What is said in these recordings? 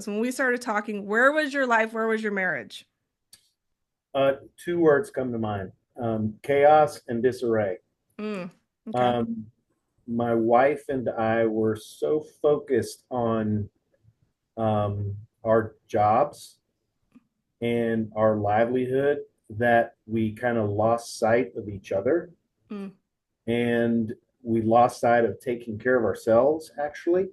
When we started talking, where was your life? Where was your marriage? Two words come to mind: chaos and disarray. Mm, okay. Um, my wife and I were so focused on our jobs and our livelihood that we kind of lost sight of each other, Mm, and we lost sight of taking care of ourselves, actually.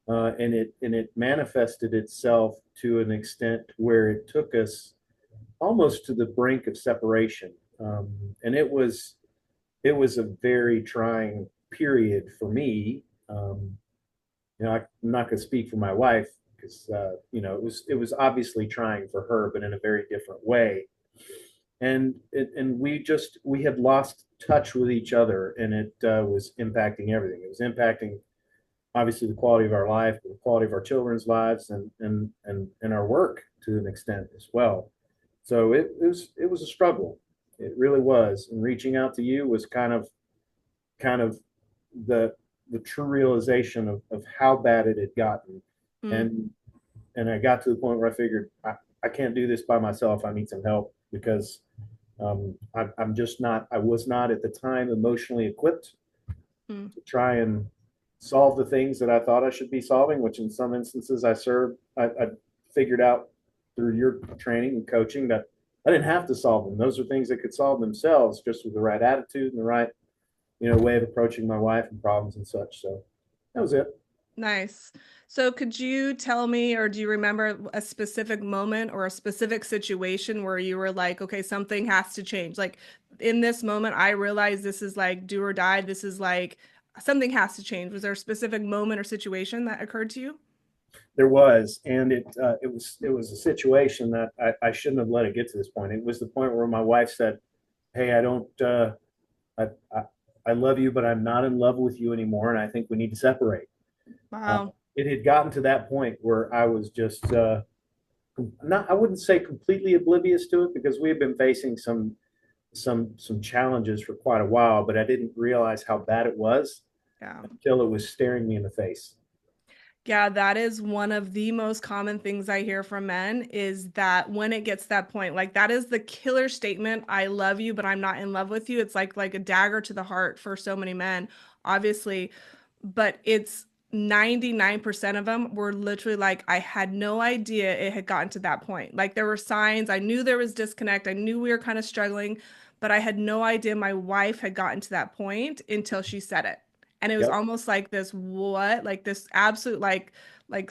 And it manifested itself to an extent where it took us almost to the brink of separation. And it was a very trying period for me. I'm not going to speak for my wife because it was obviously trying for her, but in a very different way. And we had lost touch with each other, and it was impacting everything. It was impacting obviously the quality of our life, the quality of our children's lives, and our work to an extent as well. So it was a struggle. It really was. And reaching out to you was kind of the the true realization of how bad it had gotten. mm. And and I got to the point where I figured I can't do this by myself. I need some help because I was not at the time emotionally equipped Mm. to try and solve the things that I thought I should be solving, which in some instances I figured out through your training and coaching that I didn't have to solve them. Those are things that could solve themselves just with the right attitude and the right, way of approaching my wife and problems and such. So that was it. Nice. So could you tell me, or do you remember a specific moment or a specific situation where you were like, okay, something has to change? Like in this moment, I realize this is like do or die. This is like something has to change. Was there a specific moment or situation that occurred to you? There was, and it was a situation that I shouldn't have let it get to this point. It was the point where my wife said, "Hey, I don't, I, I, I love you, but I'm not in love with you anymore, and I think we need to separate." Uh, Wow. it had gotten to that point where I was just not, I wouldn't say completely oblivious to it because we had been facing some challenges for quite a while, but I didn't realize how bad it was Yeah. until it was staring me in the face. Yeah, that is one of the most common things I hear from men is that when it gets to that point, like that is the killer statement, I love you, but I'm not in love with you. It's like a dagger to the heart for so many men, obviously, but it's 99% of them were literally like, I had no idea it had gotten to that point. Like there were signs, I knew there was disconnect, I knew we were kind of struggling, but I had no idea my wife had gotten to that point until she said it. And it was Yep, almost like this what like this absolute like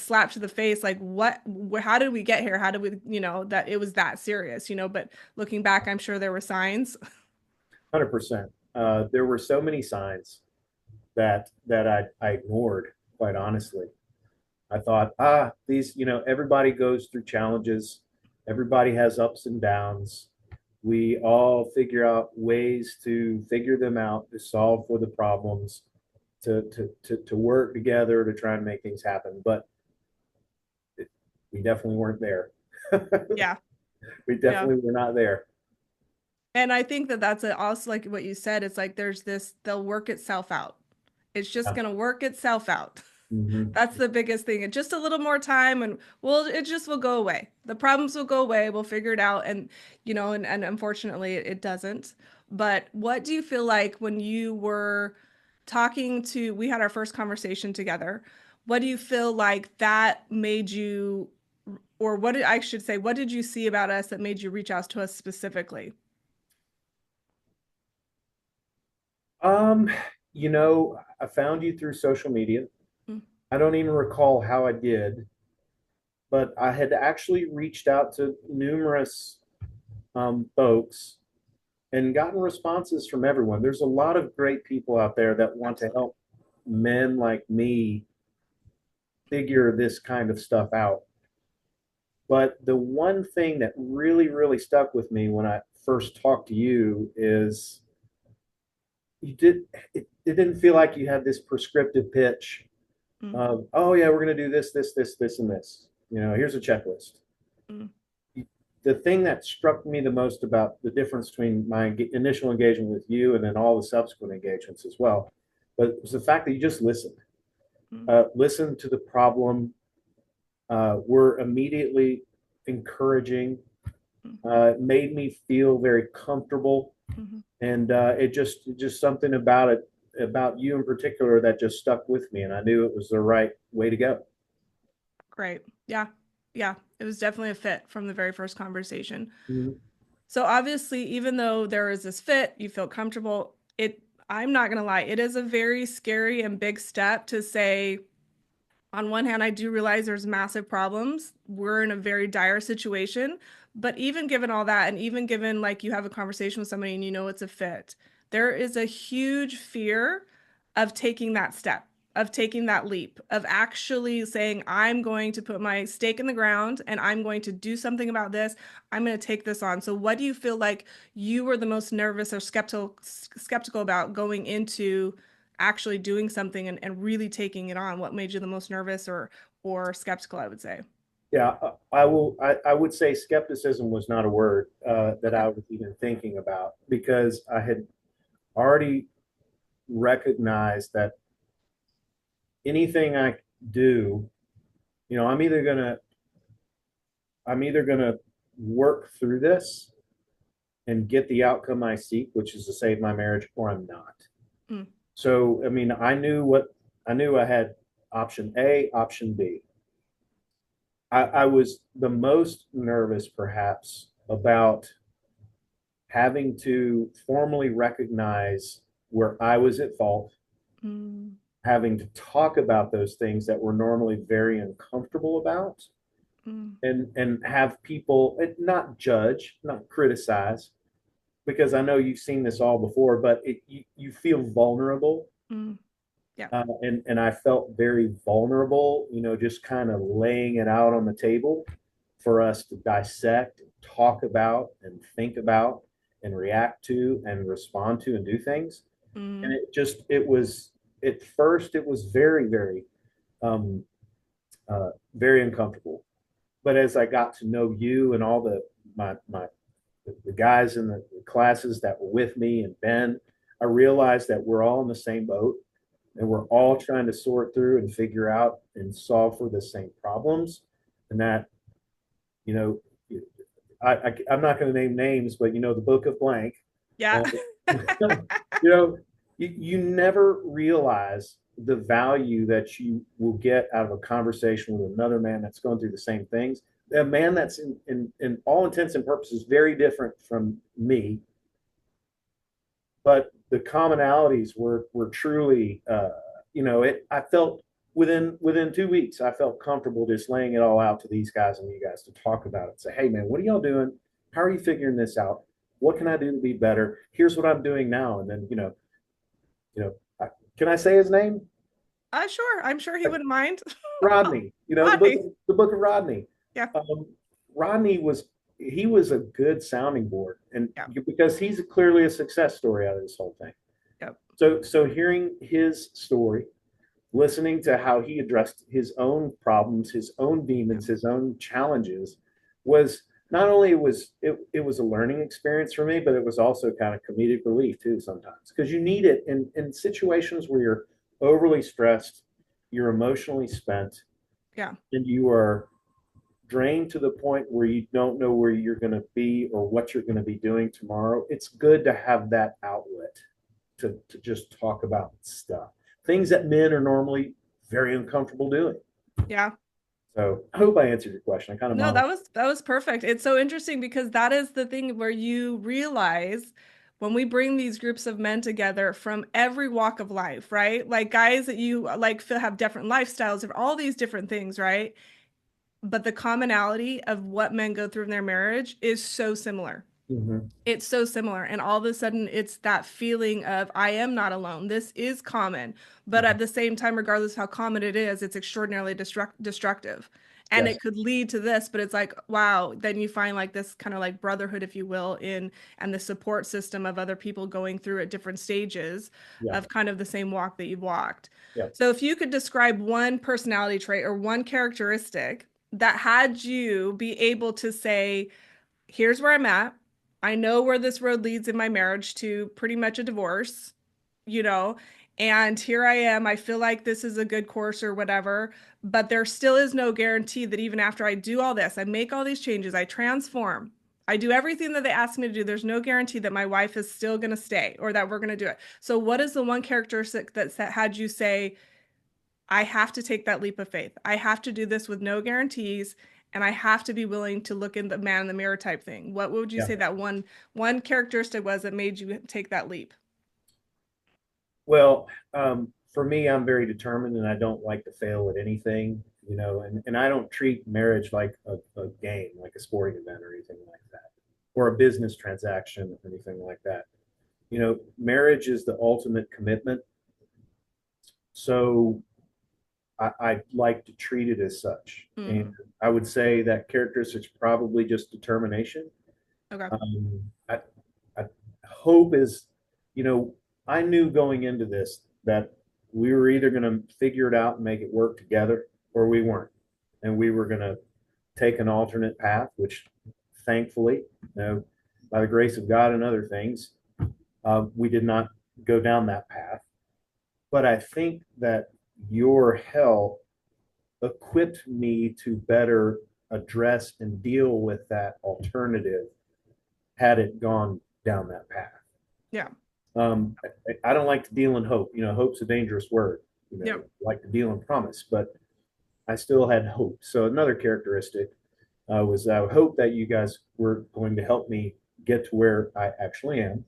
slap to the face like what how did we get here, how did we that it was that serious, but looking back I'm sure there were signs. 100%. There were so many signs that I ignored, quite honestly. I thought, everybody goes through challenges. Everybody has ups and downs. We all figure out ways to figure them out, to solve for the problems, to work together to try and make things happen. But we definitely weren't there. Yeah. We Yeah. definitely were not there. And I think that that's also like what you said, it's like there's this, they'll work itself out. It's just Yeah. going to work itself out. Mhm. That's the biggest thing. And just a little more time and it just will go away. The problems will go away. We'll figure it out. And, and unfortunately it doesn't. But what do you feel like when you were we had our first conversation together. What do you feel like that made you, or I should say, what did you see about us that made you reach out to us specifically? Um, I found you through social media. Mm, I don't even recall how I did, but I had actually reached out to numerous folks and gotten responses from everyone. There's a lot of great people out there that want to absolutely. help men like me figure this kind of stuff out. But the one thing that really, really stuck with me when I first talked to you is you did it didn't feel like you had this prescriptive pitch Mm, of, oh yeah, we're going to do this, and this. Here's a checklist. mm, The thing that struck me the most about the difference between my initial engagement with you and then all the subsequent engagements as well, but it was the fact that you just listened. mm, Listened to the problem, were immediately encouraging, made me feel very comfortable. Mm-hmm. And it just something about it, about you in particular, that just stuck with me. And I knew it was the right way to go. Great. Yeah. Yeah. It was definitely a fit from the very first conversation. Mhm. So obviously, even though there is this fit, you feel comfortable, I'm not gonna lie, it is a very scary and big step to say, on one hand, I do realize there's massive problems. We're in a very dire situation. But even given all that, and even given like you have a conversation with somebody and you know it's a fit, there is a huge fear of taking that step, of taking that leap, of actually saying, I'm going to put my stake in the ground and I'm going to do something about this. I'm going to take this on. So what do you feel like you were the most nervous or skeptical about going into actually doing something and really taking it on? What made you the most nervous or skeptical, I would say? Yeah, I will. I would say skepticism was not a word that Okay. I was even thinking about, because I had already recognized that anything I do, I'm either gonna work through this and get the outcome I seek, which is to save my marriage, or I'm not. Mm, So, I mean, I knew I had option A, option B. I was the most nervous, perhaps, about having to formally recognize where I was at fault, mm, having to talk about those things that we're normally very uncomfortable about, mm, and have people not judge, not criticize, because I know you've seen this all before, but you feel vulnerable. mm. Yeah. And I felt very vulnerable, just kind of laying it out on the table for us to dissect, talk about, and think about, and react to, and respond to, and do things. And Mm, at first, it was very, very, um, very uncomfortable. But as I got to know you and all the guys in the classes that were with me and Ben, I realized that we're all in the same boat, and we're all trying to sort through and figure out and solve for the same problems. And that, you know, I'm not going to name names, but the book of blank, yeah. uh, you know, you never realize the value that you will get out of a conversation with another man that's going through the same things. A man that's in all intents and purposes very different from me, but the commonalities were truly, I felt within 2 weeks, I felt comfortable just laying it all out to these guys and you guys to talk about it. Say, hey man, what are y'all doing? How are you figuring this out? What can I do to be better? Here's what I'm doing now. And then, you know, I, can I say his name? Sure. I'm sure he wouldn't mind. Rodney. The book Hi. the book of Rodney. Yeah. Um, Rodney was a good sounding board, and Yeah. because he's clearly a success story out of this whole thing. Yep. So hearing his story, listening to how he addressed his own problems, his own Yeah. demons, his own challenges, was not only it was a learning experience for me, but it was also kind of comedic relief too sometimes, because you need it in situations where you're overly stressed, you're emotionally spent, Yeah. and you are drained to the point where you don't know where you're going to be or what you're going to be doing tomorrow. It's good to have that outlet to just talk about stuff, things that men are normally very uncomfortable doing. Yeah. So I hope I answered your question. I kind of No, monologue. that was perfect. It's so interesting because that is the thing where you realize when we bring these groups of men together from every walk of life, right? Like guys that you like feel have different lifestyles, all these different things, right? But the commonality of what men go through in their marriage is so similar. Mm-hmm. It's so similar. And all of a sudden, it's that feeling of, I am not alone. This is common. But Mm-hmm. at the same time, regardless of how common it is, it's extraordinarily destructive. And Yes. it could lead to this, but it's like, wow, then you find like this kind of like brotherhood, if you will, in and the support system of other people going through at different stages Yeah. of kind of the same walk that you've walked. Yeah. So if you could describe one personality trait or one characteristic that had you be able to say, here's where I'm at. I know where this road leads in my marriage to pretty much a divorce, you know, And here I am. I feel like this is a good course or whatever, but there still is no guarantee that even after I do all this, I make all these changes, I transform, I do everything that they ask me to do, there's no guarantee that my wife is still going to stay or that we're going to do it. So, what is the one characteristic that had you say, I have to take that leap of faith? I have to do this with no guarantees, and I have to be willing to look in the man in the mirror type thing. What would you Yeah. say that one characteristic was that made you take that leap? Well, for me, I'm very determined and I don't like to fail at anything, and I don't treat marriage like a game, like a sporting event or anything like that, or a business transaction or anything like that. Marriage is the ultimate commitment. So I like to treat it as such. And Hmm. I would say that characteristic's probably just determination. Okay. I, I hope is, you know, I knew going into this that we were either going to figure it out and make it work together or we weren't. And we were going to take an alternate path, which thankfully, by the grace of God and other things, we did not go down that path. But I think that your help equipped me to better address and deal with that alternative had it gone down that path. Yeah. I don't like to deal in hope. Hope's a dangerous word. I Yep. like to deal in promise, but I still had hope. So another characteristic was I hope that you guys were going to help me get to where I actually am,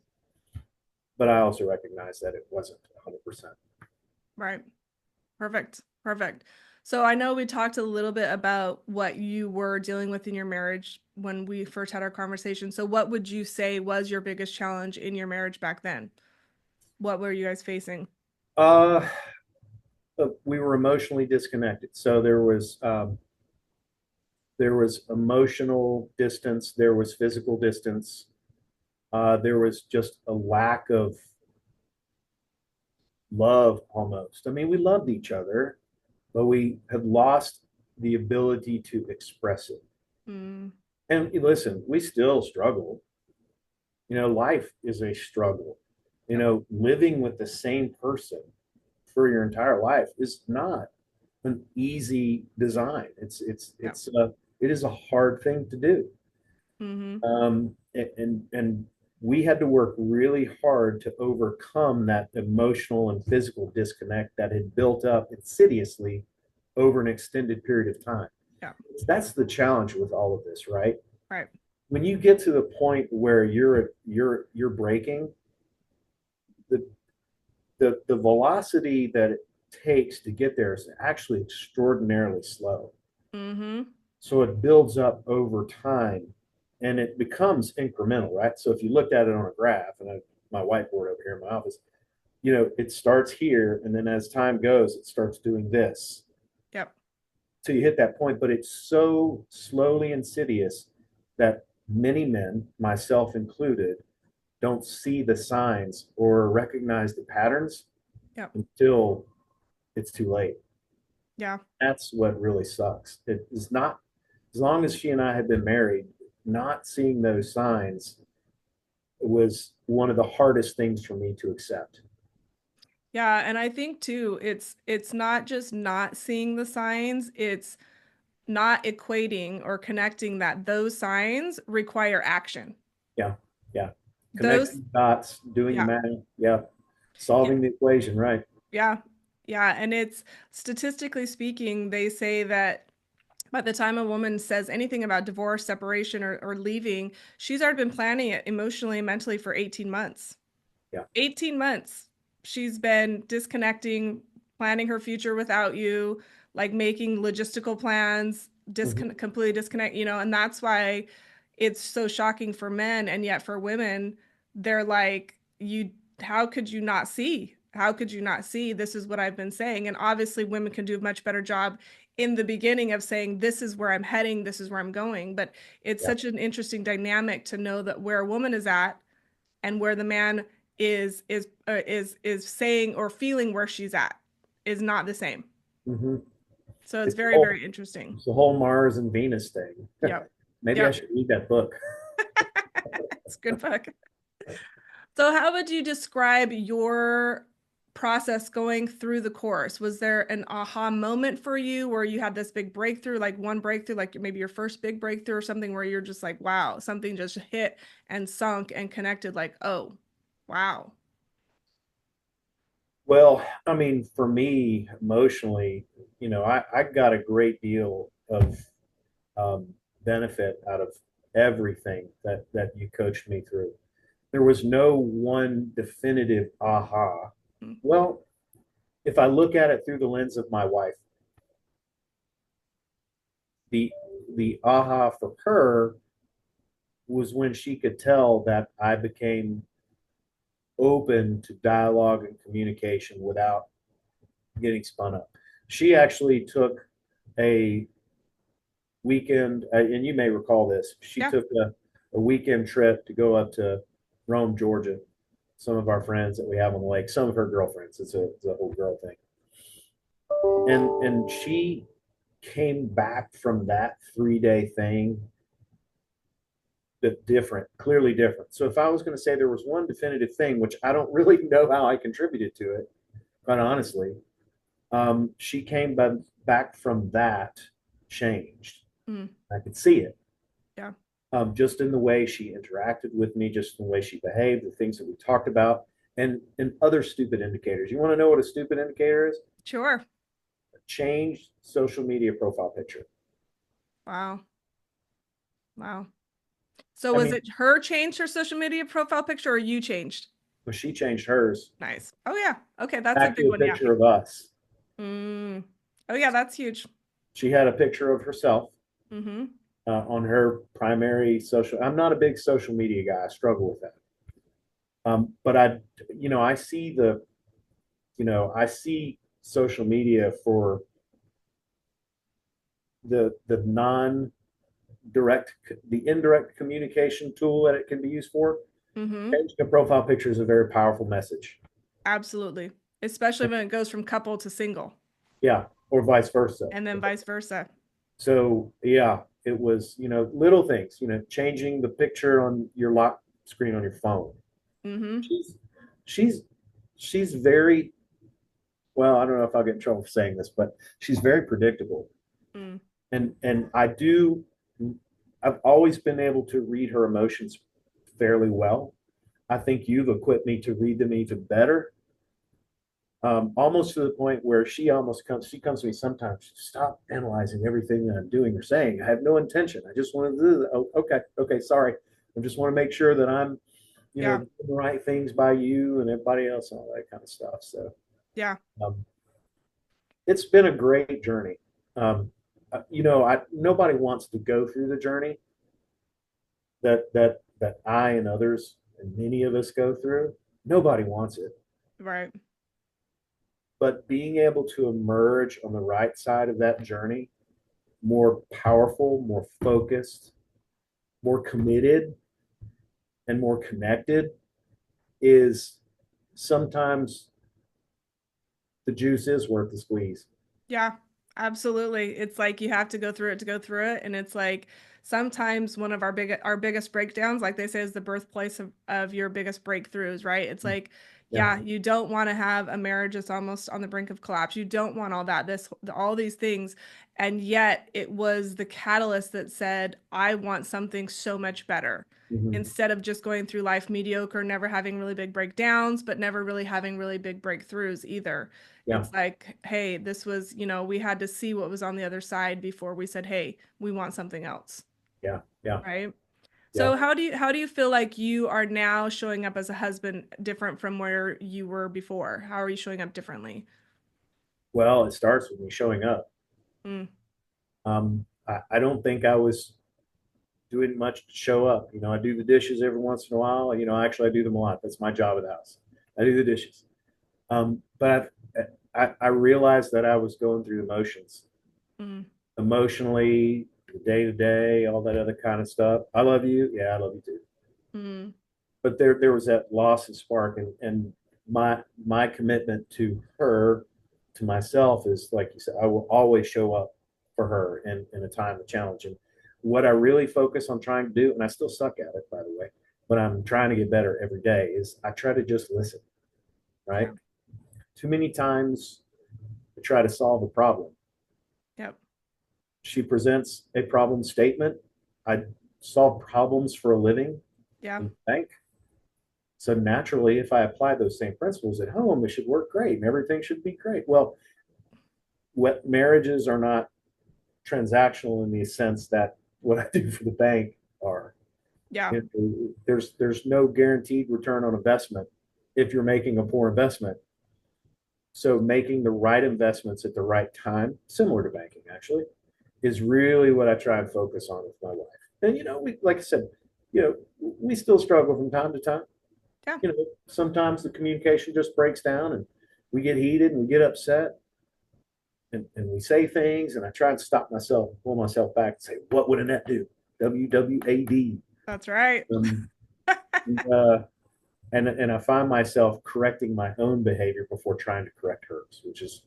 but I also recognize that it wasn't 100%. Right. Perfect. Perfect. So I know we talked a little bit about what you were dealing with in your marriage when we first had our conversation. So what would you say was your biggest challenge in your marriage back then? What were you guys facing? Uh, we were emotionally disconnected. So there was emotional distance, there was physical distance, there was just a lack of love almost. I mean, we loved each other, but we had lost the ability to express it. Mm, And listen, we still struggle. Life is a struggle. yep. Living with the same person for your entire life is not an easy design. Yep. It is a hard thing to do. Mm-hmm. And we had to work really hard to overcome that emotional and physical disconnect that had built up insidiously over an extended period of time. Yeah. That's the challenge with all of this, right? Right. When you get to the point where you're breaking, the the velocity that it takes to get there is actually extraordinarily slow. Mm-hmm. So it builds up over time and it becomes incremental, right? So if you looked at it on a graph, and my whiteboard over here in my office, it starts here, and then as time goes, it starts doing this. Yep. So you hit that point, but it's so slowly insidious that many men, myself included, don't see the signs or recognize the patterns Yep. until it's too late. Yeah. That's what really sucks. It is not, as long as she and I had been married, not seeing those signs was one of the hardest things for me to accept. Yeah. And I think too, it's not just not seeing the signs, it's not equating or connecting that those signs require action. Yeah. Yeah. Those, Connecting dots, doing the yeah. math. Yeah. Yeah. Solving the equation, right? Yeah. Yeah. And it's statistically speaking, they say that by the time a woman says anything about divorce, separation, or leaving, she's already been planning it emotionally and mentally for 18 months. Yeah. 18 months. She's been disconnecting, planning her future without you, like making logistical plans, Mhm. completely disconnect, and that's why it's so shocking for men. And yet for women, they're like, how could you not see? How could you not see? This is what I've been saying. And obviously, women can do a much better job in the beginning of saying, this is where I'm heading, this is where I'm going. But it's Yeah. such an interesting dynamic to know that where a woman is at and where the man is saying or feeling where she's at is not the same. Hmm. So it's It's the very, whole, very interesting. it's the whole Mars and Venus thing. Yep. Maybe I Yep. should read that book. It's a good book. So how would you describe your process going through the course? Was there an aha moment for you where you had this big breakthrough, like one breakthrough, like maybe your first big breakthrough or something where you're just like, wow, something just hit and sunk and connected, like, oh, wow. Well, I mean, for me, emotionally, I got a great deal of um, benefit out of everything that you coached me through. There was no one definitive aha. Mm, Well, if I look at it through the lens of my wife, the the aha for her was when she could tell that I became open to dialogue and communication without getting spun up. She actually took a weekend, and you may recall this. She yeah. took a weekend trip to go up to Rome, Georgia. Some of our friends that we have on the lake, some of her girlfriends. It's a whole girl thing, and she came back from that 3 day thing different, clearly different. So if I was going to say there was one definitive thing, which I don't really know how I contributed to it, quite honestly, she came back from that changed. Mm, I could see it. yeah. Just in the way she interacted with me, just in the way she behaved, the things that we talked about, and other stupid indicators. You want to know what a stupid indicator is? Sure. A changed social media profile picture. Wow. Wow. So I was mean, it her changed her social media profile picture or you changed? when she changed hers Nice. Oh yeah. Okay, that's a back big to a one. Yeah. picture of us. Mm. Oh yeah, that's huge. She had a picture of herself Mm-hmm. on her primary social. I'm not a big social media guy. I struggle with that. But I see I see social media for the non-direct, the indirect communication tool that it can be used for. Mm-hmm. Changing a profile picture is a very powerful message. Absolutely. Especially when it goes from couple to single Yeah, or vice versa. and then vice versa. So yeah, it was little things. Changing the picture on your lock screen on your phone. Mm-hmm. She's she's she's very well. I don't know if I'll get in trouble for saying this, but she's very predictable. Mm. And I've always been able to read her emotions fairly well. I think you've equipped me to read them even better. Almost to the point where she comes to me sometimes, stop analyzing everything that I'm doing or saying. I have no intention. I just want to do that. Oh, okay, sorry. I just want to make sure that I'm, Yeah. doing the right things by you and everybody else and all that kind of stuff. So Yeah. um, it's been a great journey. Um, nobody wants to go through the journey that I and others and many of us go through. Nobody wants it, Right. but being able to emerge on the right side of that journey, more powerful, more focused, more committed, and more connected, is sometimes the juice is worth the squeeze. Yeah, absolutely. It's like you have to go through it to go through it. And it's like sometimes one of our biggest breakdowns, like they say, is the birthplace of your biggest breakthroughs, right? It's like, Yeah. yeah, you don't want to have a marriage that's almost on the brink of collapse. You don't want all that, all these things. And yet it was the catalyst that said, I want something so much better. Mm-hmm. Instead of just going through life mediocre, never having really big breakdowns, but never really having really big breakthroughs either. Yeah. It's like, hey, this was, we had to see what was on the other side before we said, hey, we want something else, Yeah. Yeah. right? Yeah. So how do you feel like you are now showing up as a husband different from where you were before? How are you showing up differently? Well, it starts with me showing up. Mm, I don't think I was doing much to show up. I do the dishes every once in a while. Actually, I do them a lot. That's my job at the house. I do the dishes. But I realized that I was going through the motions mm, emotionally, day to day, all that other kind of stuff. I love you. Yeah, I love you too. mm, But there was that loss of spark, and my commitment to her, to myself, is like you said, I will always show up for her in a time of challenge. And what I really focus on trying to do, and I still suck at it, by the way, but I'm trying to get better every day, is I try to just listen, right? yeah, too many times to try to solve a problem. Yep. She presents a problem statement. I solve problems for a living Yeah. in the bank. So naturally, if I apply those same principles at home, it should work great and everything should be great. Well, what marriages are not transactional in the sense that what I do for the bank are. Yeah. There's no guaranteed return on investment if you're making a poor investment. So making the right investments at the right time, similar to banking actually, is really what I try and focus on with my wife. And we, like I said, we still struggle from time to time. Yeah. Sometimes the communication just breaks down and we get heated and we get upset and we say things and I try and stop myself, pull myself back and say, what would Annette do? WWAD. That's right. Um, and, uh, and I find myself correcting my own behavior before trying to correct hers, which is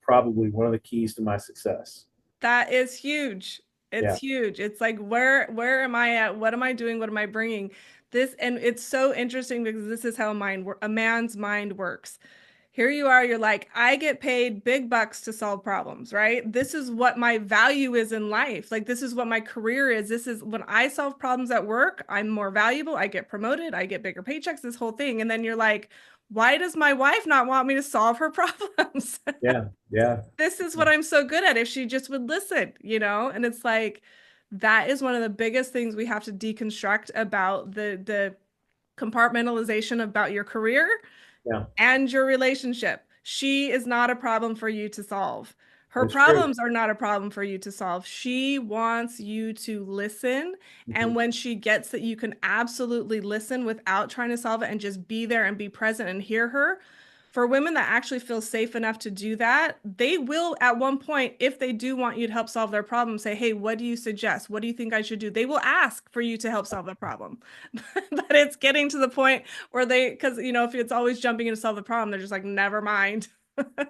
probably one of the keys to my success. That is huge. It's Yeah. huge. It's like where am I at? What am I doing? What am I bringing? This and it's so interesting because this is how a man's mind works. Here you are, you're like, I get paid big bucks to solve problems, right? This is what my value is in life. Like this is what my career is. This is when I solve problems at work, I'm more valuable, I get promoted, I get bigger paychecks, this whole thing. And then you're like, why does my wife not want me to solve her problems? Yeah. Yeah. This is what I'm so good at if she just would listen, you know? And it's like that is one of the biggest things we have to deconstruct about the compartmentalization about your career Yeah. and your relationship. She is not a problem for you to solve. Her That's true. problems are not a problem for you to solve. She wants you to listen. Mhm. And when she gets that you can absolutely listen without trying to solve it and just be there and be present and hear her, for women that actually feel safe enough to do that, they will at one point, if they do want you to help solve their problem, say, hey, what do you suggest? What do you think I should do? They will ask for you to help solve the problem. But it's getting to the point where because if it's always jumping in to solve the problem, they're just like, never mind.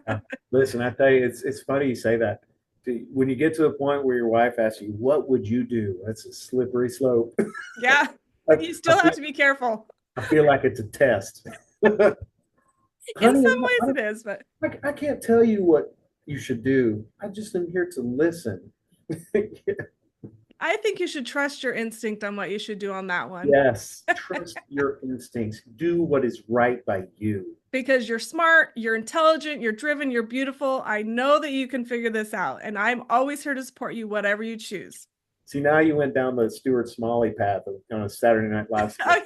Yeah. Listen, I tell you, it's funny you say that. When you get to a point where your wife asks you, "What would you do?" That's a slippery slope. Yeah, I, you I still feel, have to be careful. I feel like it's a test. In Honey, some ways it is, but I can't tell you what you should do. I just am here to listen. I think you should trust your instinct on what you should do on that one Yes, trust your instincts. Do what is right by you. because you're smart, you're intelligent, you're driven, you're beautiful. I know that you can figure this out, and I'm always here to support you, whatever you choose. See, now you went down the Stuart Smalley path on a Saturday Night Live Oh,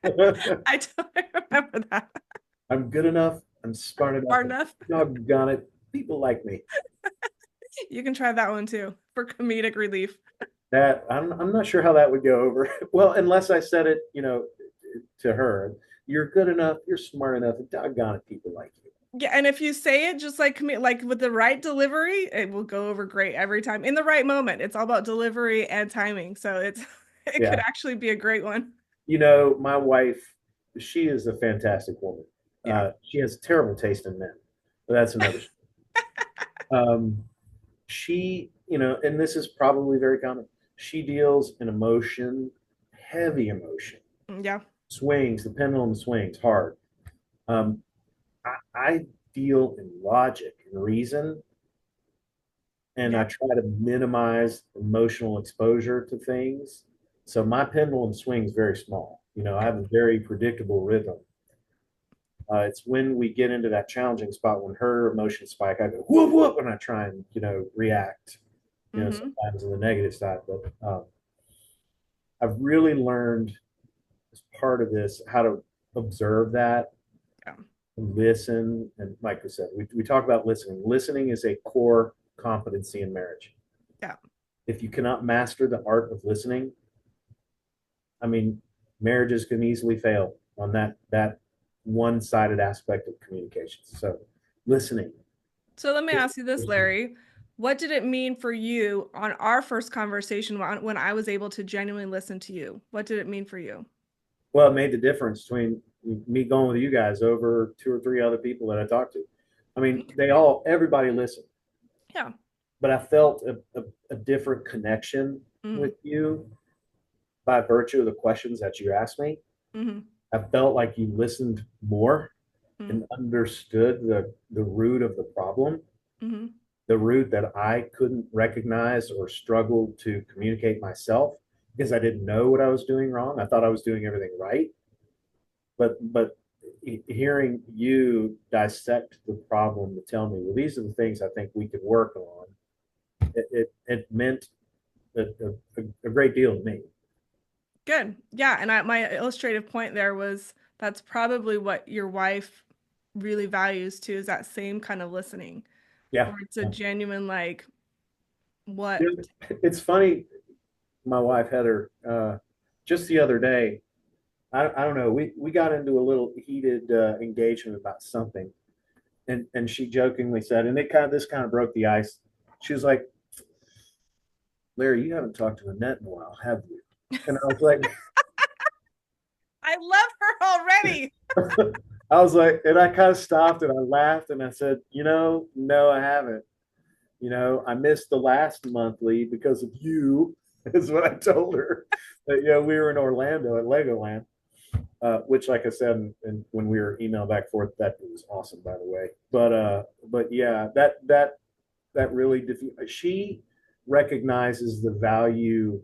skit. yeah. I totally remember that. I'm good enough. I'm smart enough. Smart enough. Doggone it. People like me. You can try that one too for comedic relief. That I'm not sure how that would go over. Well, unless I said it, to her. You're good enough. You're smart enough. And doggone it, people like you. Yeah, and if you say it just like with the right delivery, it will go over great every time in the right moment. It's all about delivery and timing. So it could Yeah. actually be a great one. My wife, she is a fantastic woman. Yeah. She has terrible taste in men, but that's another story. Um, she, and this is probably very common. She deals in emotion, heavy emotion, Yeah. swings, the pendulum swings hard. Um, I deal in logic and reason, and I Yeah. try to minimize emotional exposure to things. So my pendulum swings very small. I have a very predictable rhythm. It's when we get into that challenging spot when her emotions spike, I go whoop whoop, and I try and react. Hmm. Sometimes on the negative side, but I've really learned as part of this how to observe that, Yeah. listen, and like I said, we talk about listening. Listening is a core competency in marriage. Yeah. If you cannot master the art of listening, I mean, marriages can easily fail on that one-sided aspect of communication. So, listening. So let me ask you this, Larry. What did it mean for you on our first conversation when I was able to genuinely listen to you? What did it mean for you? Well, it made the difference between me going with you guys over two or three other people that I talked to. I mean, everybody listened, Yeah. but I felt a different connection Mm-hmm. with you by virtue of the questions that you asked me. Mm-hmm. I felt like you listened more. Mm-hmm. and understood the root of the problem, Mm-hmm. the root that I couldn't recognize or struggled to communicate myself because I didn't know what I was doing wrong. I thought I was doing everything right. But hearing you dissect the problem to tell me, well, these are the things I think we could work on, it meant a great deal to me. Good. Yeah. And my illustrative point there was that's probably what your wife really values too, is that same kind of listening, Yeah. where it's a genuine, like, what? It's funny. My wife, Heather, just the other day, I don't know, we got into a little heated engagement about something. And she jokingly said, and this kind of broke the ice. She was like, Larry, you haven't talked to Annette in a while, have you? And I was like, I love her already. I was like, and I kind of stopped and I laughed and I said, no, I haven't. I missed the last monthly because of you, is what I told her. But yeah, we were in Orlando at Legoland, which, like I said, and when we were email back and forth, that was awesome, by the way. But yeah, that really she recognizes the value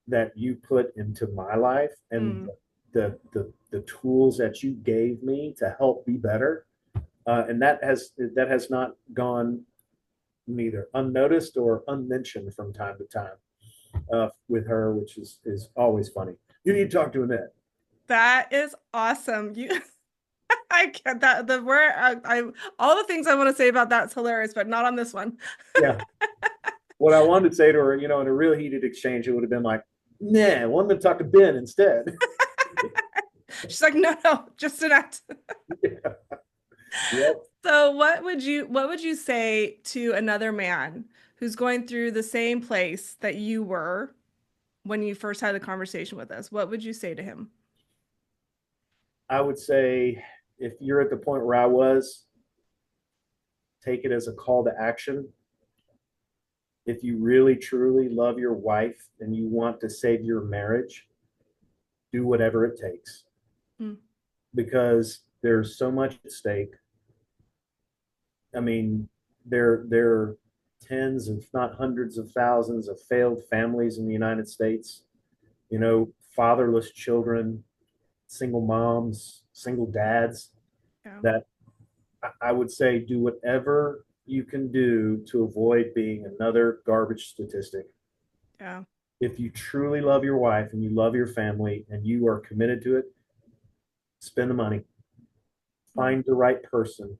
that you put into my life and Mm, the tools that you gave me to help be better, and that has not gone neither unnoticed or unmentioned from time to time with her, which is always funny. You need to talk to Annette. that is awesome. You, I get that. The word, all the things I want to say about that's hilarious, but not on this one. Yeah. What I wanted to say to her, in a real heated exchange, it would have been like, nah, I wanted to talk to Ben instead. She's like, no, no, just an act. Yeah. Yep. So what would you say to another man who's going through the same place that you were when you first had a conversation with us? What would you say to him? I would say if you're at the point where I was, take it as a call to action. If you really truly love your wife and you want to save your marriage, do whatever it takes Mm, because there's so much at stake. I mean, there are tens, if not hundreds of thousands of failed families in the United States, fatherless children, single moms, single dads, yeah, that I would say do whatever you can do to avoid being another garbage statistic. yeah. If you truly love your wife and you love your family and you are committed to it, spend the money, Mm, find the right person.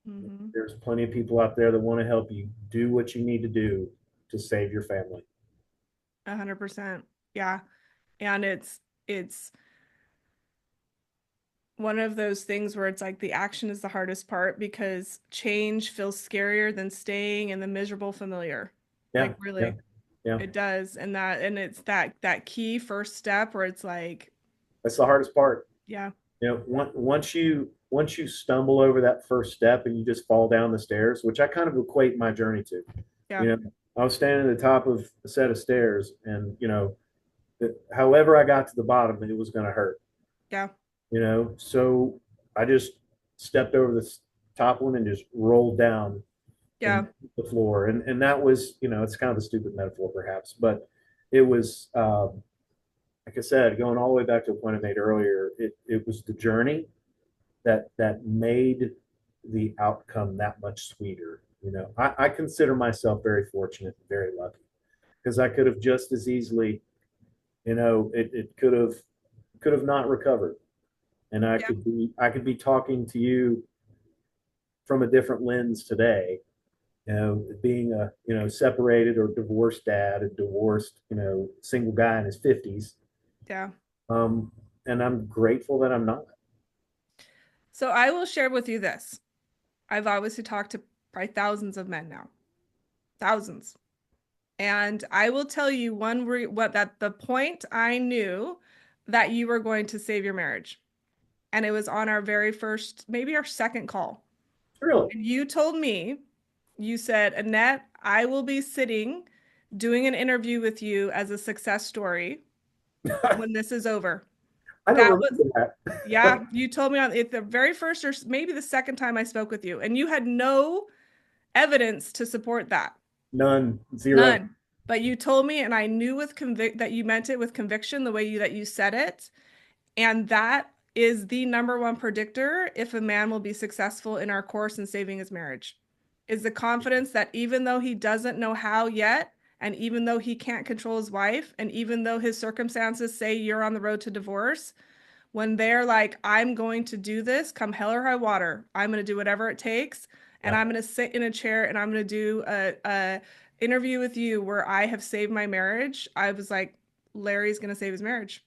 hmm There's plenty of people out there that want to help you do what you need to do to save your family. 100%. Yeah. And it's one of those things where it's like the action is the hardest part because change feels scarier than staying in the miserable familiar. Yeah, Like yeah, really, yeah. it does. And it's that key first step where it's like, That's the hardest part. yeah, Once you stumble over that first step and you just fall down the stairs, which I kind of equate my journey to. yeah, You know, I was standing at the top of a set of stairs, and however I got to the bottom, it was going to hurt. yeah, So I just stepped over the top one and just rolled down yeah, and the floor, and that was, it's kind of a stupid metaphor perhaps, but it was, like I said, going all the way back to a point I made earlier. It was the journey that made the outcome that much sweeter. I consider myself very fortunate and very lucky because I could have just as easily, it could have not recovered, and yeah, I could be talking to you from a different lens today. Being a separated or divorced dad, a divorced single guy in his 50s, yeah. um, and I'm grateful that I'm not. So I will share with you this. I've obviously talked to probably thousands of men now, thousands. And I will tell you what that the point I knew that you were going to save your marriage. And it was on our very first, maybe our second call. Really. And you told me, you said, Annette, I will be sitting doing an interview with you as a success story when this is over. I don't That was, remember that. yeah, you told me on it the very first or maybe the second time I spoke with you, and you had no evidence to support that. None, zero. None. But you told me, and I knew with convict that you meant it with conviction, the way you said it. And that is the number one predictor if a man will be successful in our course in saving his marriage. Is the confidence that even though he doesn't know how yet, and even though he can't control his wife, and even though his circumstances say you're on the road to divorce, when they're like, I'm going to do this, come hell or high water, I'm going to do whatever it takes, and Yeah. I'm going to sit in a chair and I'm going to do a interview with you where I have saved my marriage. I was like, Larry's going to save his marriage.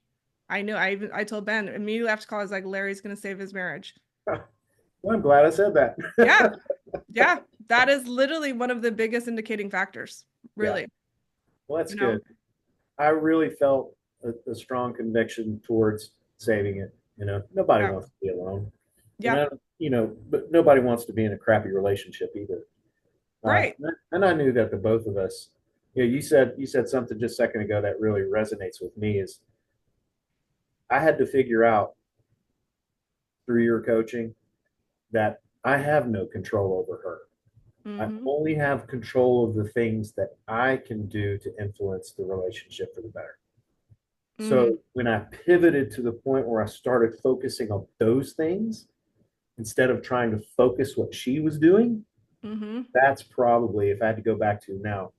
I knew. I told Ben immediately after call. I was like, Larry's going to save his marriage. Well, I'm glad I said that. Yeah, yeah. That is literally one of the biggest indicating factors. Yeah. Really, Well, that's you know. good. I really felt a strong conviction towards saving it. Nobody Yeah, wants to be alone. And yeah. but nobody wants to be in a crappy relationship either. Right. And I knew that the both of us, you said something just a second ago that really resonates with me is I had to figure out through your coaching that I have no control over her. I Mm-hmm. only have control of the things that I can do to influence the relationship for the better. Mm-hmm. So when I pivoted to the point where I started focusing on those things instead of trying to focus what she was doing, Mm-hmm. that's probably, if I had to go back to now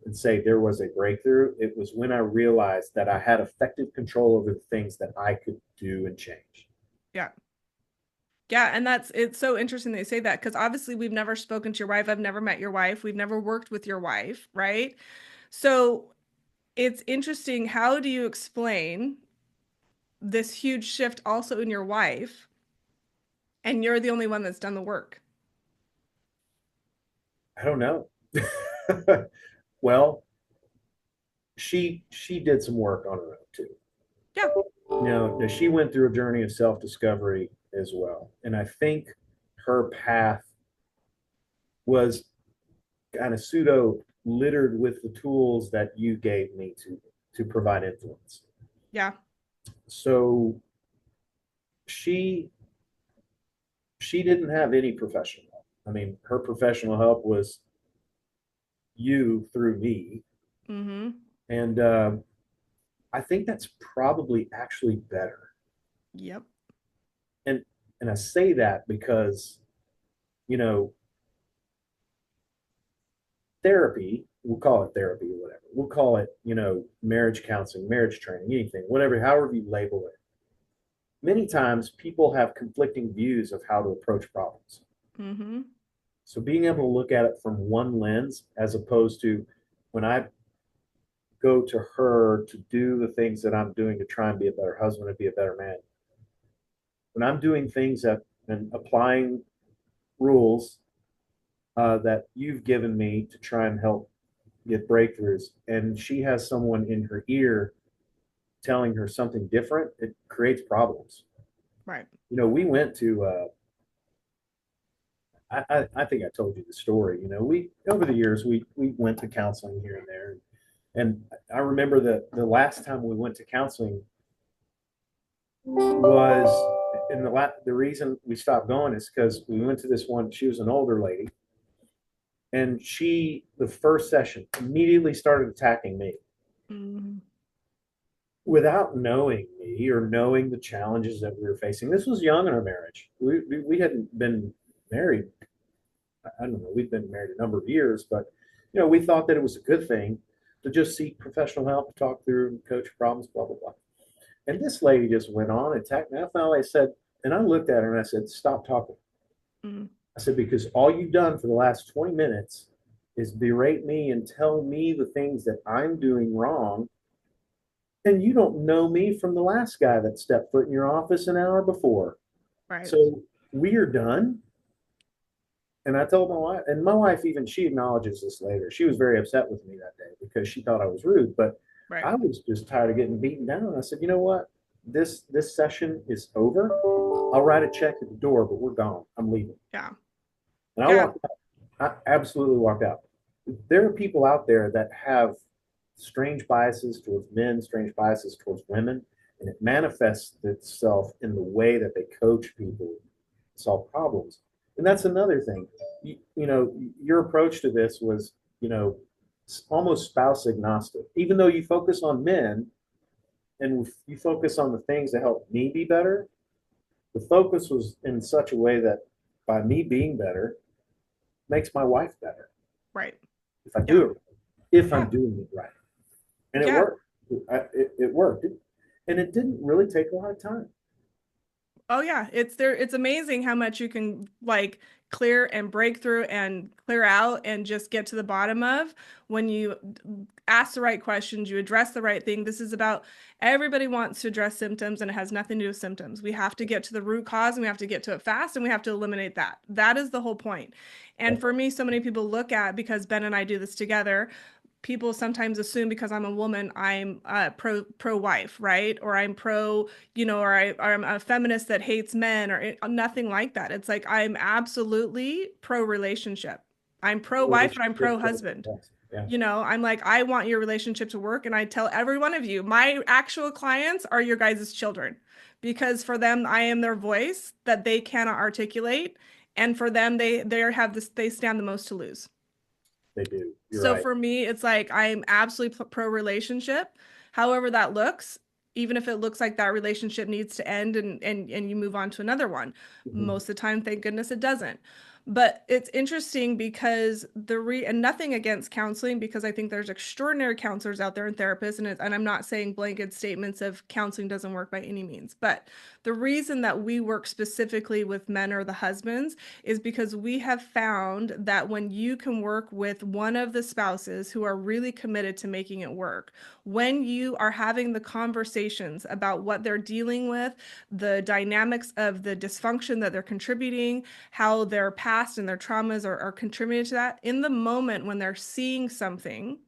and say there was a breakthrough, it was when I realized that I had effective control over the things that I could do and change. Yeah. Yeah, and it's so interesting that you say that because obviously we've never spoken to your wife. I've never met your wife. We've never worked with your wife, right? So it's interesting. How do you explain this huge shift also in your wife, and you're the only one that's done the work? I don't know. Well, she did some work on her own too. Yeah. She went through a journey of self-discovery as well. And I think her path was kind of pseudo littered with the tools that you gave me to provide influence. Yeah. So she she didn't have any professional help. I mean, her professional help was you through me, Mm-hmm. and I think that's probably actually better. Yep. And I say that because you know therapy, we'll call it therapy or whatever. We'll call it, marriage counseling, marriage training, anything, whatever, however you label it. Many times people have conflicting views of how to approach problems. Mm-hmm. So being able to look at it from one lens as opposed to when I go to her to do the things that I'm doing to try and be a better husband and be a better man. When I'm doing things that and applying rules that you've given me to try and help get breakthroughs, and she has someone in her ear telling her something different, it creates problems. Right. We went to, I think I told you the story. We over the years we went to counseling here and there, and I remember the last time we went to counseling was the reason we stopped going is because we went to this one. She was an older lady, and she the first session immediately started attacking me Mm-hmm. without knowing me or knowing the challenges that we were facing. This was young in our marriage. We hadn't been married. I don't know. We'd been married a number of years, but we thought that it was a good thing to just seek professional help, to talk through and coach problems, blah blah blah. And this lady just went on and attacked me. I finally said, and I looked at her and I said, "Stop talking." Mm-hmm. I said, "Because all you've done for the last 20 minutes is berate me and tell me the things that I'm doing wrong, and you don't know me from the last guy that stepped foot in your office an hour before. Right. So we are done." And I told my wife, and my wife even she acknowledges this later. She was very upset with me that day because she thought I was rude, but Right. I was just tired of getting beaten down. And I said, you know what? This session is over. I'll write a check at the door, but we're gone. I'm leaving. Yeah. And I Yeah. walked out. I absolutely walked out. There are people out there that have strange biases towards men, strange biases towards women, and it manifests itself in the way that they coach people solve problems. And that's another thing. You know, your approach to this was, you know, almost spouse agnostic. Even though you focus on men and you focus on the things that help me be better, the focus was in such a way that by me being better makes my wife better Right. if I Yeah. do it, if I'm Yeah. doing it right. And it Yeah. worked. It worked. And it didn't really take a lot of time. Oh yeah, it's there. It's amazing how much you can like clear and break through and clear out and just get to the bottom of when you ask the right questions, you address the right thing. This is about everybody wants to address symptoms and it has nothing to do with symptoms. We have to get to the root cause and we have to get to it fast and we have to eliminate that. That is the whole point. And for me, so many people look at because Ben and I do this together, people sometimes assume because I'm a woman, I'm pro wife, right? Or I'm pro, or I'm a feminist that hates men, or nothing like that. It's like I'm absolutely pro relationship. I'm pro wife and I'm pro husband. Yeah. I'm like, I want your relationship to work, and I tell every one of you, my actual clients are your guys' children, because for them, I am their voice that they cannot articulate, and for them, they stand the most to lose. They do. You're So right. for me, it's like I'm absolutely pro relationship. However that looks, even if it looks like that relationship needs to end and you move on to another one. Mhm. Most of the time, thank goodness it doesn't. But it's interesting because and nothing against counseling, because I think there's extraordinary counselors out there and therapists, and I'm not saying blanket statements of counseling doesn't work by any means. But the reason that we work specifically with men or the husbands is because we have found that when you can work with one of the spouses who are really committed to making it work, when you are having the conversations about what they're dealing with, the dynamics of the dysfunction that they're contributing, how their past and their traumas are contributing to that, in the moment when they're seeing something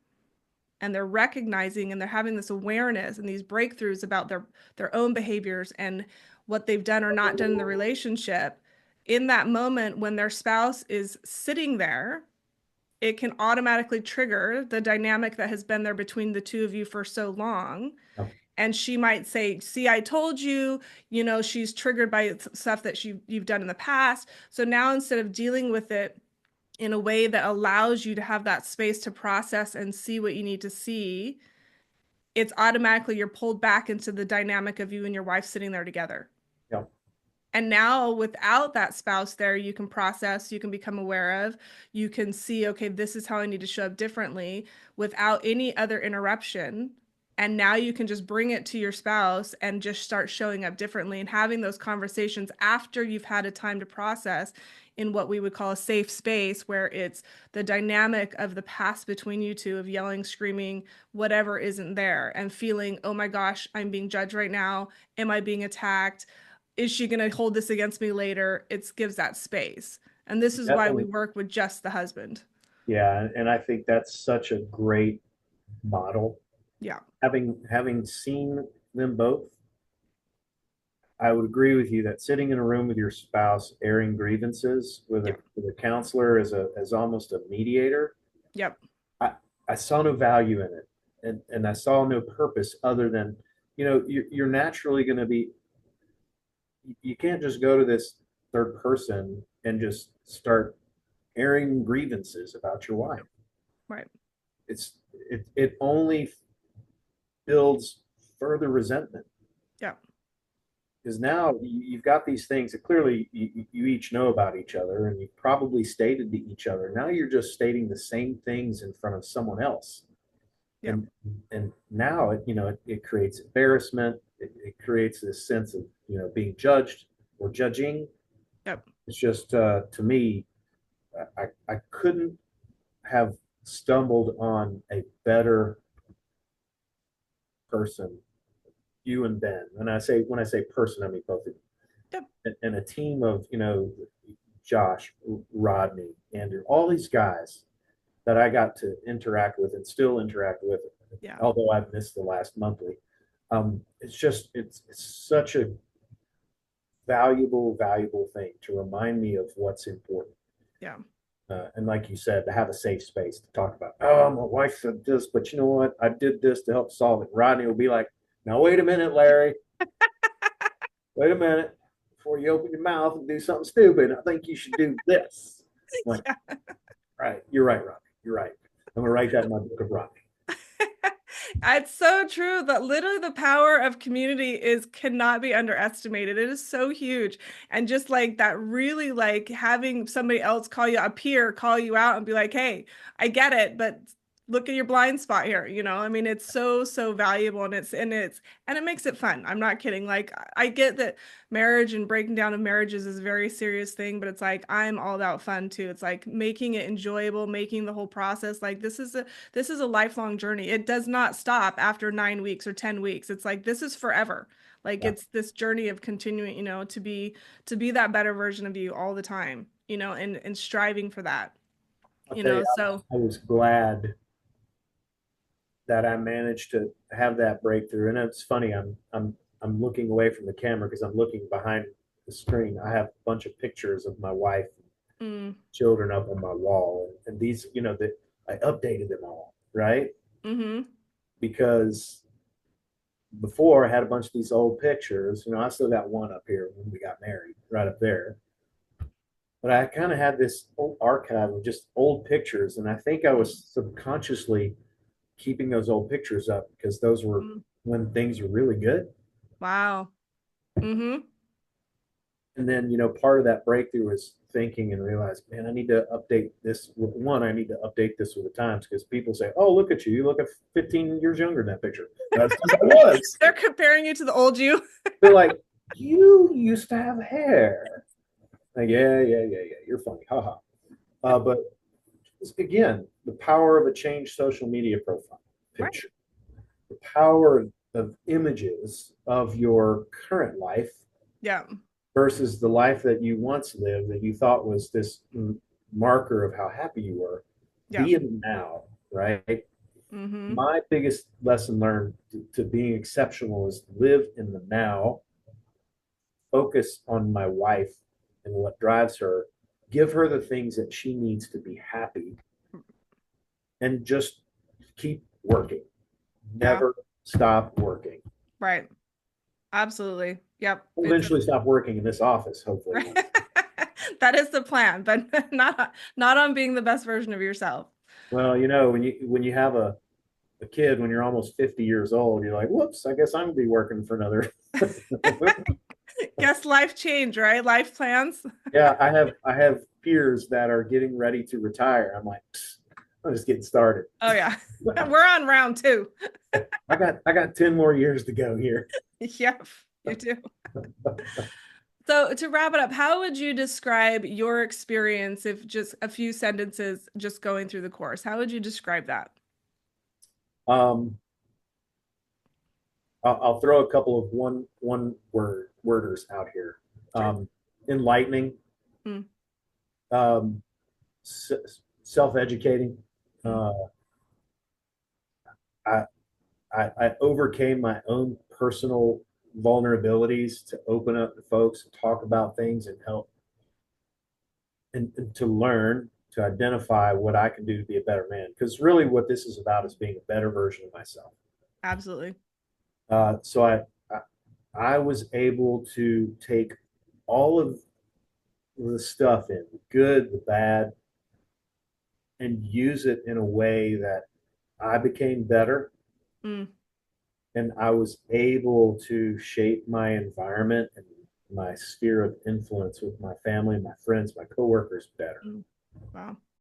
and they're recognizing and they're having this awareness and these breakthroughs about their own behaviors and what they've done or not done in the relationship, in that moment when their spouse is sitting there, it can automatically trigger the dynamic that has been there between the two of you for so long. Yeah. And she might say, see, I told you, she's triggered by stuff that you've done in the past. So now instead of dealing with it in a way that allows you to have that space to process and see what you need to see, it's automatically you're pulled back into the dynamic of you and your wife sitting there together. Yeah. And now without that spouse there, you can process, you can become aware of, you can see, okay, this is how I need to show up differently without any other interruption. And now you can just bring it to your spouse and just start showing up differently and having those conversations after you've had a time to process in what we would call a safe space, where it's the dynamic of the past between you two of yelling, screaming, whatever isn't there, and feeling, oh my gosh, I'm being judged right now. Am I being attacked? Is she going to hold this against me later? It gives that space. And this is why we Definitely. work with just the husband. Yeah. And I think that's such a great model. Yeah. Having seen them both, I would agree with you that sitting in a room with your spouse, airing grievances Yeah. with a counselor as almost a mediator, Yep. I, I saw no value in it, and I saw no purpose other than, you're naturally going to be. You can't just go to this third person and just start airing grievances about your wife. Right. It only builds further resentment. Yeah. Because now you've got these things that clearly you each know about each other and you've probably stated to each other. Now you're just stating the same things in front of someone else. Yeah. And now it creates embarrassment. It creates this sense of, being judged or judging. Yep. It's just, to me, I couldn't have stumbled on a better person, you and Ben. And when I say person, I mean both of Yep. you. And a team of, Josh, Rodney, Andrew, all these guys that I got to interact with and still interact with, Yeah. although I've missed the last monthly. It's such a valuable thing to remind me of what's important. Yeah. And like you said, to have a safe space to talk about, oh, my wife said this, but you know what? I did this to help solve it. Rodney will be like, Now, wait a minute, Larry. Wait a minute. Before you open your mouth and do something stupid, I think you should do this. I'm like, Yeah. right, you're right, Robbie. You're right. I'm gonna write that in my book of Robbie. It's so true that literally the power of community is cannot be underestimated. It is so huge. And just like that, really like having somebody else call you a peer, call you out and be like, hey, I get it, but look at your blind spot here. I mean, it's so, so valuable and it makes it fun. I'm not kidding. Like I get that marriage and breaking down of marriages is a very serious thing, but it's like I'm all about fun too. It's like making it enjoyable, making the whole process like this is a lifelong journey. It does not stop after 9 weeks or 10 weeks. It's like this is forever. Like Yeah. it's this journey of continuing, to be that better version of you all the time, and striving for that, I'll tell you, so I was glad that I managed to have that breakthrough. And it's funny, I'm looking away from the camera because I'm looking behind the screen. I have a bunch of pictures of my wife and mm, children up on my wall, and these, that I updated them all, right? mm-hmm. Because before I had a bunch of these old pictures. I still got one up here when we got married, right up there. But I kind of had this old archive of just old pictures, and I think I was subconsciously keeping those old pictures up because those were Mm. when things were really good. Wow. Mm-hmm. And then, part of that breakthrough was thinking and realized, man, I need to update this. One, I need to update this with the times because people say, oh, look at you. You look at 15 years younger in that picture. That's because I was. They're comparing you to the old you. They're like, you used to have hair. Like, yeah, yeah, yeah, yeah. You're funny. Haha. But again, the power of a changed social media profile Right. picture, the power of images of your current life Yeah. versus the life that you once lived that you thought was this marker of how happy you were. Yeah. Be in the now, right? Mm-hmm. My biggest lesson learned to being exceptional is live in the now, focus on my wife and what drives her, give her the things that she needs to be happy, and just keep working. Yeah. Never stop working. Right. Absolutely. Yep. We'll It's eventually stop working in this office, hopefully. right. That is the plan, but not on being the best version of yourself. Well, when you have a kid when you're almost 50 years old, you're like, whoops, I guess I'm gonna be working for another. Guess life change, right? Life plans. Yeah, I have peers that are getting ready to retire. I'm like, I'm just getting started. Oh yeah. We're on round two. I got 10 more years to go here. Yep, you do. So to wrap it up, how would you describe your experience if just a few sentences just going through the course? How would you describe that? Um, I'll throw a couple of one worders out here. Sure. Enlightening, Mm, um, self-educating. mm, Uh, I, I overcame my own personal vulnerabilities to open up to folks, talk about things, and help, and to learn to identify what I can do to be a better man. Because really, what this is about is being a better version of myself. absolutely. So I was able to take all of the stuff in, the good, the bad, and use it in a way that I became better Mm, and I was able to shape my environment and my sphere of influence with my family, my friends, my coworkers better. mm. Wow.